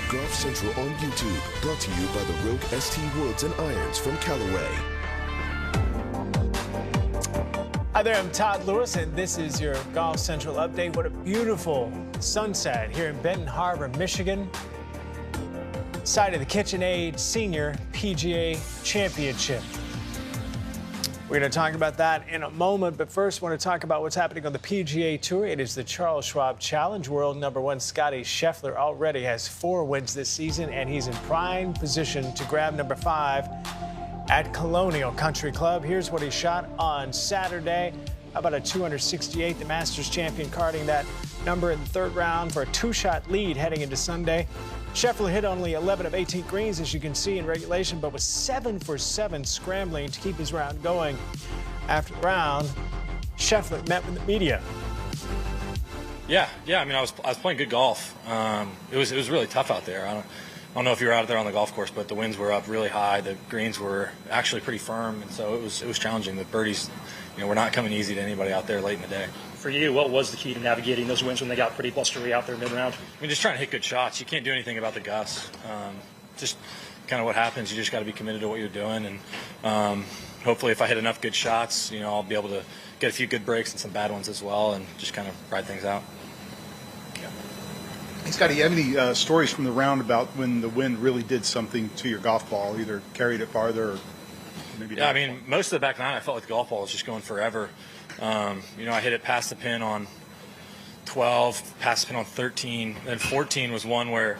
Golf Central on YouTube, brought to you by the Rogue ST Woods and Irons from Callaway. Hi there, I'm Todd Lewis, and this is your Golf Central update. What a beautiful sunset here in Benton Harbor, Michigan, site of the KitchenAid Senior PGA Championship. We're going to talk about that in a moment, but first I want to talk about what's happening on the PGA Tour. It is the Charles Schwab Challenge. World #1 Scottie Scheffler already has 4 wins this season, and he's in prime position to grab number 5 at Colonial Country Club. Here's what he shot on Saturday. How about a 268? The Masters champion carding that number in the 3rd round for a 2-shot lead heading into Sunday. Scheffler hit only 11 of 18 greens, as you can see in regulation, but was 7 for 7 scrambling to keep his round going. After the round, Scheffler met with the media. Yeah. I mean, I was playing good golf. It was really tough out there. I don't know if you were out there on the golf course, but the winds were up really high. The greens were actually pretty firm, and so it was challenging. The birdies, were not coming easy to anybody out there late in the day. For you, what was the key to navigating those winds when they got pretty blustery out there mid-round? I mean, just trying to hit good shots. You can't do anything about the gusts. Just kind of what happens. You just got to be committed to what you're doing, and hopefully if I hit enough good shots, I'll be able to get a few good breaks and some bad ones as well, and just kind of ride things out. Hey, Scottie, you have any stories from the round about when the wind really did something to your golf ball, either carried it farther or maybe not? Yeah, I mean, most of the back nine, I felt like the golf ball was just going forever. I hit it past the pin on 12, past the pin on 13, and 14 was one where it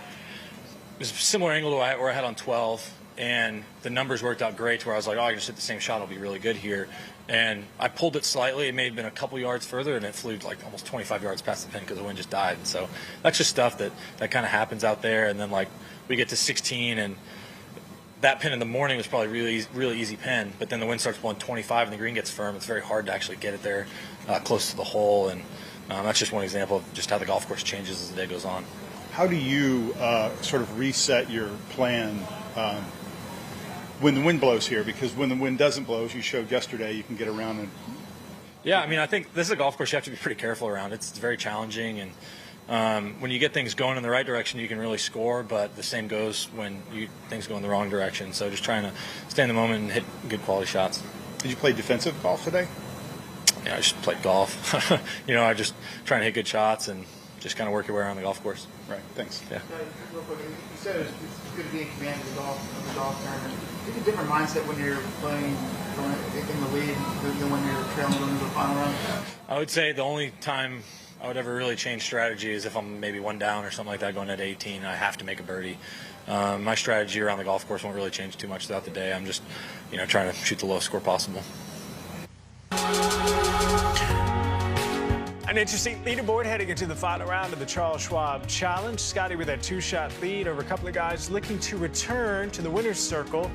was a similar angle to where I had on 12, and the numbers worked out great to where I was like, oh, I can just hit the same shot, it'll be really good here. And I pulled it slightly. It may have been a couple yards further, and it flew like almost 25 yards past the pin because the wind just died. And so that's just stuff that kind of happens out there. And then, we get to 16, and that pin in the morning was probably really easy pin, but then the wind starts blowing 25 and the green gets firm. It's very hard to actually get it there close to the hole, and that's just one example of just how the golf course changes as the day goes on. How do you sort of reset your plan when the wind blows here? Because when the wind doesn't blow, as you showed yesterday, you can get around and... Yeah, I mean, I think this is a golf course you have to be pretty careful around. It's very challenging, and when you get things going in the right direction, you can really score, but the same goes when things go in the wrong direction. So just trying to stay in the moment and hit good quality shots. Did you play defensive golf today? Yeah, I just played golf. I just trying to hit good shots and just kind of work your way around the golf course. Right, thanks. Yeah. Real quick, you said it's good to be in command of the golf tournament. Do you have a different mindset when you're playing in the lead than when you're trailing going into the final round? I would say the only time I would ever really change strategy is if I'm maybe 1 down or something like that going into 18 and I have to make a birdie. My strategy around the golf course won't really change too much throughout the day. I'm just, trying to shoot the lowest score possible. An interesting leaderboard heading into the final round of the Charles Schwab Challenge. Scottie with a 2-shot lead over a couple of guys looking to return to the winner's circle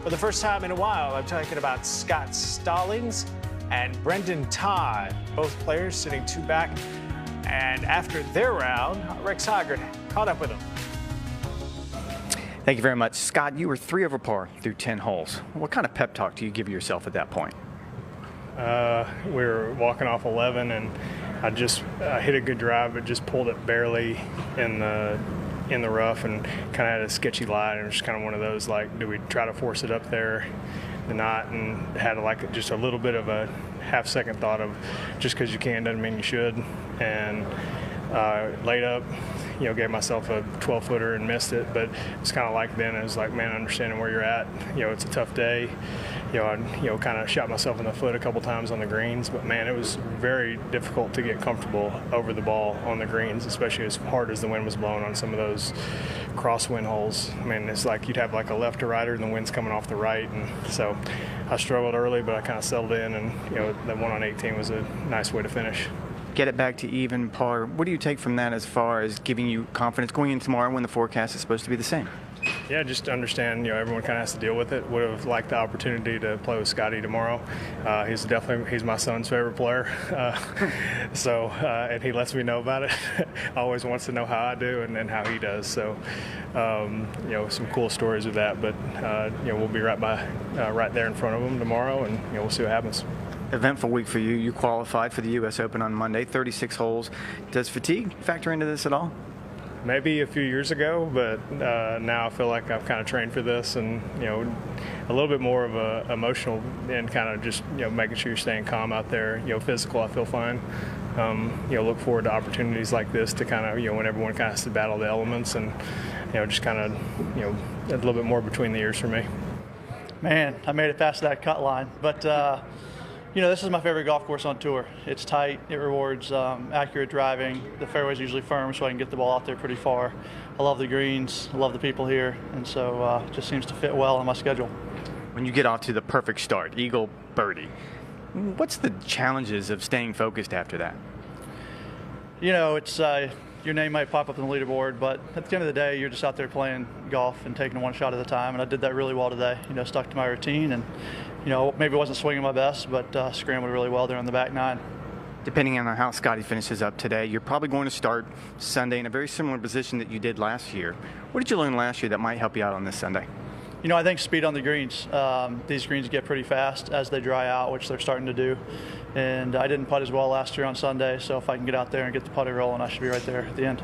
for the first time in a while. I'm talking about Scott Stallings and Brendon Todd, both players sitting 2 back. And after their round, Rex Hoggard caught up with them. Thank you very much. Scott, you were 3 over par through 10 holes. What kind of pep talk do you give yourself at that point? We were walking off 11, and I just hit a good drive, but just pulled it barely in the rough and kind of had a sketchy lie. And it was just kind of one of those, do we try to force it up there? Not, and had just a little bit of a half-second thought of just because you can doesn't mean you should, and laid up, gave myself a 12-footer and missed it. But it's kind of then it was man, understanding where you're at. It's a tough day. I kind of shot myself in the foot a couple times on the greens, but man, it was very difficult to get comfortable over the ball on the greens, especially as hard as the wind was blowing on some of those crosswind holes. I mean, it's you'd have a left to righter and the wind's coming off the right, and so I struggled early, but I kind of settled in, and that 1 on 18 was a nice way to finish. Get it back to even par. What do you take from that as far as giving you confidence going in tomorrow when the forecast is supposed to be the same? Yeah, just to understand, everyone kind of has to deal with it. Would have liked the opportunity to play with Scottie tomorrow. He's my son's favorite player. And he lets me know about it. Always wants to know how I do and how he does. So, some cool stories with that. But, we'll be right there in front of him tomorrow, and, we'll see what happens. Eventful week for you. You qualified for the U.S. Open on Monday, 36 holes. Does fatigue factor into this at all? maybe a few years ago, but now I feel like I've kind of trained for this, and a little bit more of a emotional and kind of just making sure you're staying calm out there. Physical, I feel fine. Look forward to opportunities like this to kind of when everyone kind of has to battle the elements, and just kind of a little bit more between the ears for me. Man, I made it past that cut line, but this is my favorite golf course on tour. It's tight, it rewards accurate driving. The fairway's usually firm, so I can get the ball out there pretty far. I love the greens, I love the people here, and so it just seems to fit well on my schedule. When you get off to the perfect start, eagle, birdie, what's the challenges of staying focused after that? It's your name might pop up on the leaderboard, but at the end of the day, you're just out there playing golf and taking one shot at a time, and I did that really well today. Stuck to my routine, and maybe wasn't swinging my best, but scrambled really well there on the back nine. Depending on how Scottie finishes up today, you're probably going to start Sunday in a very similar position that you did last year. What did you learn last year that might help you out on this Sunday? I think speed on the greens. These greens get pretty fast as they dry out, which they're starting to do. And I didn't putt as well last year on Sunday, so if I can get out there and get the putting rolling, I should be right there at the end.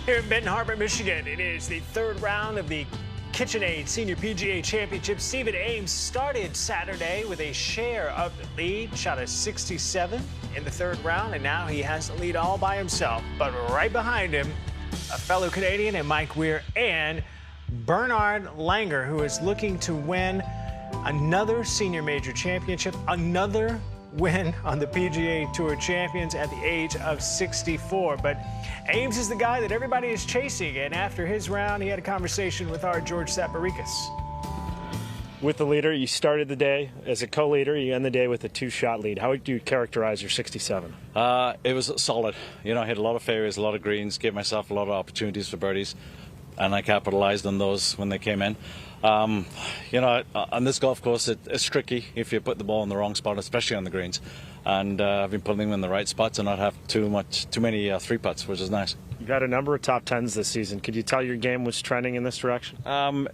Here in Benton Harbor, Michigan, it is the third round of the KitchenAid Senior PGA Championship. Stephen Ames started Saturday with a share of the lead, shot a 67 in the third round, and now he has the lead all by himself. But right behind him, a fellow Canadian and Mike Weir, and Bernard Langer, who is looking to win another senior major championship, another win on the PGA Tour Champions at the age of 64. But Ames is the guy that everybody is chasing, and after his round, he had a conversation with our George Saparikas. With the leader, you started the day as a co-leader. You end the day with a two-shot lead. How would you characterize your 67? It was solid. I hit a lot of fairways, a lot of greens, gave myself a lot of opportunities for birdies, and I capitalized on those when they came in. On this golf course, it's tricky if you put the ball in the wrong spot, especially on the greens. And I've been putting them in the right spots and not have too many three putts, which is nice. You've had a number of top tens this season. Could you tell your game was trending in this direction?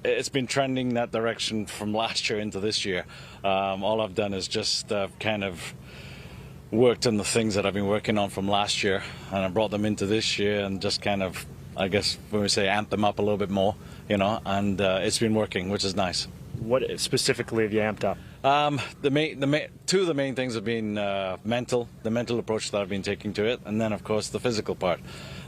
It's been trending that direction from last year into this year. All I've done is just kind of worked on the things that I've been working on from last year, and I brought them into this year and just kind of, I guess, when we say amp them up a little bit more, and it's been working, which is nice. What specifically have you amped up? Two of the main things have been the mental approach that I've been taking to it, and then, of course, the physical part.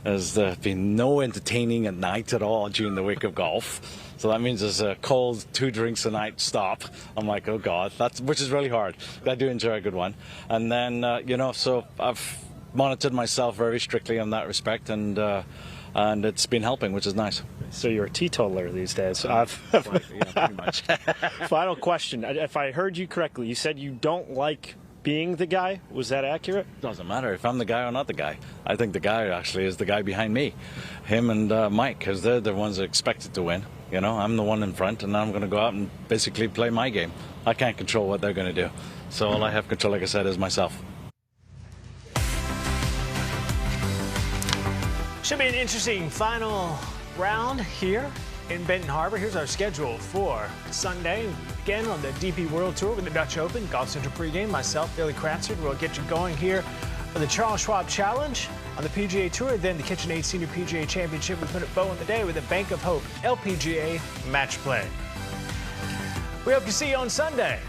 There's been no entertaining at night at all during the week of golf. So that means there's a cold 2 drinks a night stop. I'm like, oh, God, which is really hard. I do enjoy a good one. And then, so I've monitored myself very strictly in that respect, and it's been helping, which is nice. So you're a teetotaler these days. Pretty much. Final question. If I heard you correctly, you said you don't like being the guy. Was that accurate? Doesn't matter if I'm the guy or not the guy. I think the guy actually is the guy behind me, him and Mike, because they're the ones expected to win. I'm the one in front, and I'm going to go out and basically play my game. I can't control what they're going to do. So all I have control, like I said, is myself. Should be an interesting final round here in Benton Harbor. Here's our schedule for Sunday. Again, on the DP World Tour with the Dutch Open, Golf Central pregame. Myself, Billy Cransford, will get you going here for the Charles Schwab Challenge on the PGA Tour. Then the KitchenAid Senior PGA Championship. We put a bow on the day with the Bank of Hope LPGA Match Play. We hope to see you on Sunday.